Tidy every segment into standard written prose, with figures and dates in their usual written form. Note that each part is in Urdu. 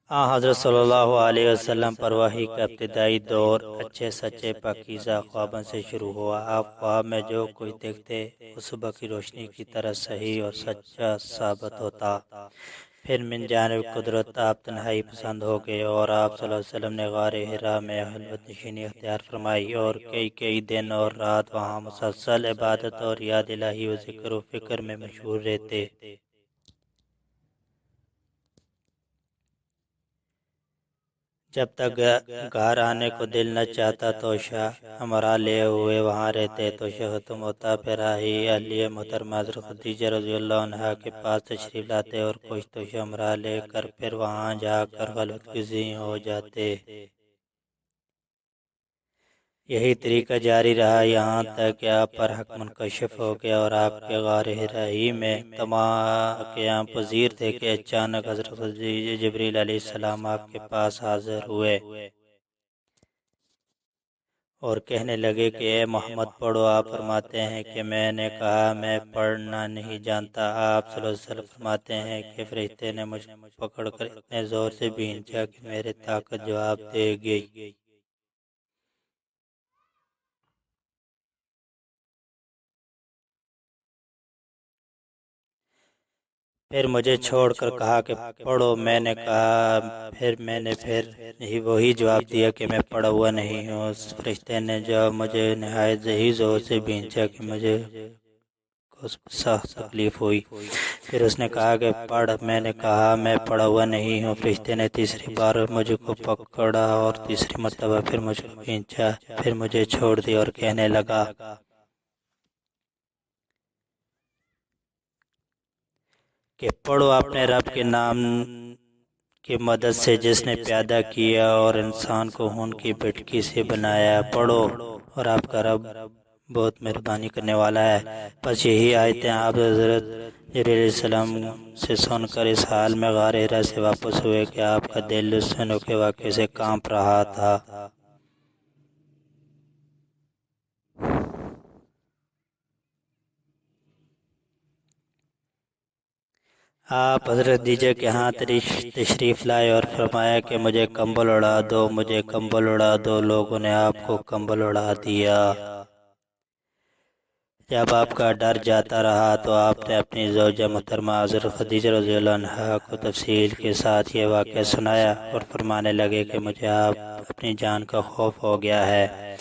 حضرت صلی اللہ علیہ وسلم پر وحی کا ابتدائی دور اچھے سچے پاکیزہ خوابوں سے شروع ہوا۔ آپ خواب میں جو کچھ دیکھتے وہ صبح کی روشنی کی طرح صحیح اور سچا ثابت ہوتا۔ پھر من جانب قدرت آپ تنہائی پسند ہو گئے اور آپ صلی اللہ علیہ وسلم نے غار حرا میں خلوت نشینی اختیار فرمائی اور کئی دن اور رات وہاں مسلسل عبادت اور یاد الہی و ذکر و فکر میں مشغول رہتے۔ جب تک گھر آنے کو دل نہ چاہتا تو شاہ ہمارا لے ہوئے وہاں رہتے تو شاہ ختم ہوتا، پھر آئی اہلیہ محترمہ حضرت خدیجہ رضی اللہ عنہا کے پاس تشریف لاتے اور کچھ تو شاہ ہمارا لے کر پھر وہاں جا کر خلوت گزیں ہو جاتے۔ یہی طریقہ جاری رہا یہاں تک کہ آپ پر حق منکشف ہو گیا اور آپ کے غار حرائی میں تمام قیام پذیر تھے کہ اچانک حضرت جبریل علیہ السلام آپ کے پاس حاضر ہوئے اور کہنے لگے کہ اے محمد پڑھو۔ آپ فرماتے ہیں کہ میں نے کہا میں پڑھنا نہیں جانتا۔ آپ صلی اللہ علیہ وسلم فرماتے ہیں کہ فرشتے نے مجھ پکڑ کر اتنے زور سے بھینچا کہ میرے طاقت جواب دے گئی۔ پھر مجھے چھوڑ کر کہا کہ پڑھو۔ میں نے کہا میں نے پھر وہی جواب دیا کہ میں پڑھا ہوا نہیں ہوں۔ اس فرشتے نے جو مجھے نہایت ذہی زور سے بھینچا کہ مجھے سخت تکلیف ہوئی۔ پھر اس نے کہا کہ پڑھ۔ میں نے کہا میں پڑھا ہوا نہیں ہوں۔ فرشتے نے تیسری بار مجھ کو پکڑا اور تیسری مرتبہ پھر مجھ کو بھینچا، پھر مجھے چھوڑ دیا اور کہنے لگا کہ پڑھو اپنے رب کے نام کی مدد سے جس نے پیدا کیا اور انسان کو خون کی پٹکی سے بنایا۔ پڑھو اور آپ کا رب بہت مہربانی کرنے والا ہے۔ بس یہی آیتیں آپ حضرت جبریل علیہ السلام سے سن کر اس حال میں غار حرا سے واپس ہوئے کہ آپ کا دل اس انوکھے واقعے سے کانپ رہا تھا۔ آپ حضرت خدیجہ کے ہاں تشریف لائے اور فرمایا کہ مجھے کمبل اڑا دو، مجھے کمبل اڑا دو۔ لوگوں نے آپ کو کمبل اڑا دیا۔ جب آپ کا ڈر جاتا رہا تو آپ نے اپنی زوجہ محترمہ حضرت خدیجہ رضی اللہ عنہا کو تفصیل کے ساتھ یہ واقعہ سنایا اور فرمانے لگے کہ مجھے اپنی جان کا خوف ہو گیا ہے۔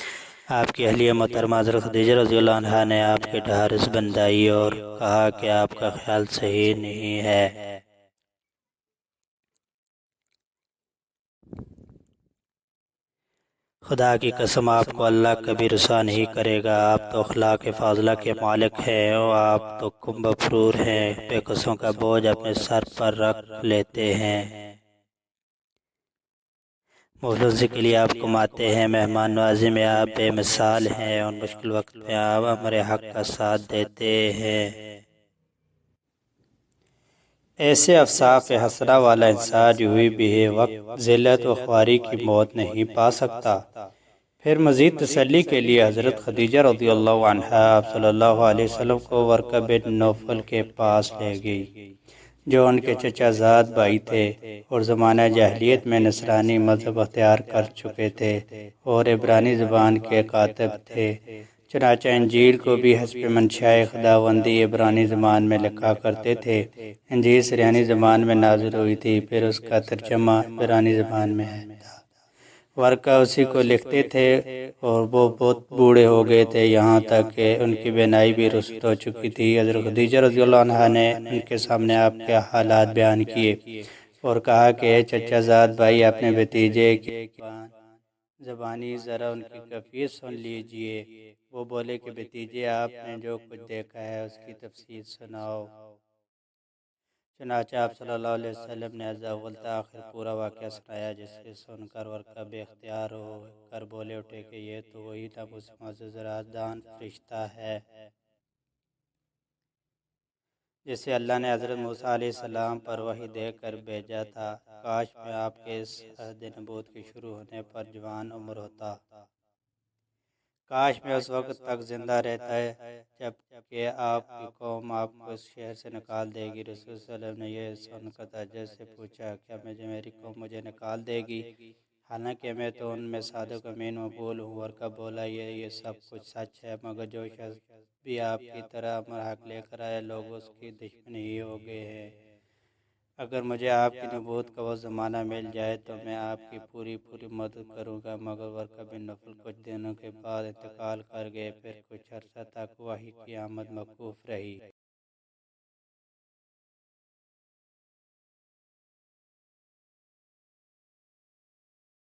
آپ کی اہلیہ محترمہ حضرت خدیجہ رضی اللہ عنہا نے آپ کے ڈھارس بندھائی اور کہا کہ آپ کا خیال صحیح نہیں ہے۔ خدا کی قسم آپ کو اللہ کبھی رسوا نہیں کرے گا۔ آپ تو اخلاق فاضلہ کے مالک ہیں اور آپ تو کم افرور ہیں، بے قصوں کا بوجھ اپنے سر پر رکھ لیتے ہیں، مفلسی کے لیے آپ کماتے ہیں، مہمان نوازی میں آپ بے مثال ہیں اور مشکل وقت میں آپ امر حق کا ساتھ دیتے ہیں۔ ایسے اوصاف حسنہ والا انسان یوں بھی وقت ذلت و خواری کی موت نہیں پا سکتا۔ پھر مزید تسلی کے لیے حضرت خدیجہ رضی اللہ عنہا آپ صلی اللہ علیہ وسلم کو ورقہ بن نوفل کے پاس لے گئی، جو ان کے چچا زاد بھائی تھے اور زمانہ جاہلیت میں نصرانی مذہب اختیار کر چکے تھے اور عبرانی زبان کے کاتب تھے۔ چنانچہ انجیل کو بھی حسب منشائے خداوندی عبرانی زبان میں لکھا کرتے تھے۔ انجیل سریانی زبان میں نازل ہوئی تھی، پھر اس کا ترجمہ عبرانی زبان میں تھا۔ ورقہ اسی کو لکھتے تھے اور وہ بہت بوڑھے ہو گئے تھے، یہاں تک کہ ان کی بینائی بھی رسد ہو چکی تھی۔ حضرت خدیجہ رضی اللہ عنہا نے ان کے سامنے آپ کے حالات بیان کیے اور کہا کہ اے چچا زاد بھائی، اپنے بھتیجے کی زبانی ذرا ان کی کیفیت سن لیجئے۔ وہ بولے کہ بھتیجے، آپ نے جو کچھ دیکھا ہے اس کی تفصیل سناؤ۔ چنانچہ آپ صلی اللہ علیہ وسلم نے از اول تا آخر پورا واقعہ سنایا، جسے سن کر ورقہ بے اختیار ہو کر بولے اٹھے کہ یہ تو وہی معزز رازدان فرشتہ ہے جسے اللہ نے حضرت موسیٰ علیہ السلام پر وحی دے کر بھیجا تھا۔ کاش میں آپ کے اس عہد نبوت کے شروع ہونے پر جوان عمر ہوتا۔ کاش میں اس وقت تک زندہ رہتا ہے جب کہ آپ کی قوم آپ کو اس شہر سے نکال دے گی۔ رسول صلی اللہ علیہ وسلم نے یہ سن کر تعجب سے پوچھا، کیا میری قوم مجھے نکال دے گی؟ حالانکہ میں تو ان میں صادق امین مقبول ہوں۔ اور کب بولا، یہ سب کچھ سچ ہے، مگر جو شخص بھی آپ کی طرح امر حق لے کر آئے، لوگ اس کی دشمن ہی ہو گئے ہیں۔ اگر مجھے آپ کی نبوت کا وہ زمانہ مل جائے تو میں آپ کی پوری مدد کروں گا۔ مگر ورقہ بن نوفل کچھ دنوں کے بعد انتقال کر گئے۔ پھر کچھ عرصہ تک وحی کی آمد موقوف رہی۔